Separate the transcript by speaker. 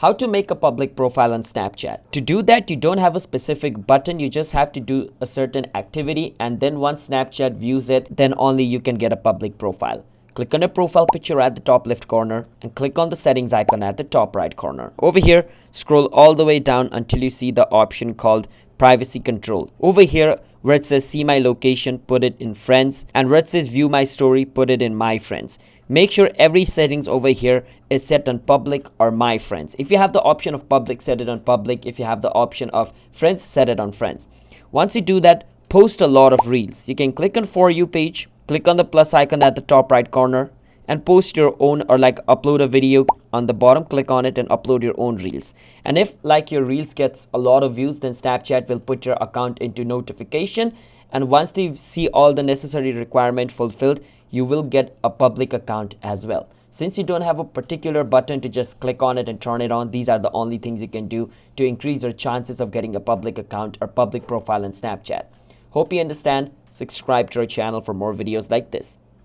Speaker 1: How to make a public profile on Snapchat. To do that, you don't have a specific button. You just have to do a certain activity, and then once Snapchat views it, then only you can get a public profile. Click on a profile picture at the top left corner and click on the settings icon at the top right corner. Over here, scroll all the way down until you see the option called privacy control. Over here where it says see my location, put it in friends, and where it says view my story, put it in my friends. Make sure every settings over here is set on public or my friends. If you have the option of public, set it on public. If you have the option of friends, set it on friends. Once you do that, post a lot of reels. You can click on For You page, click on the plus icon at the top right corner, and post your own, or like upload a video on the bottom, click on it and upload your own reels. And if like your reels gets a lot of views, then Snapchat will put your account into notification, and once they see all the necessary requirement fulfilled, you will get a public account as well. Since you don't have a particular button to just click on it and turn it on, these are the only things you can do to increase your chances of getting a public account or public profile on Snapchat. Hope you understand. Subscribe to our channel for more videos like this.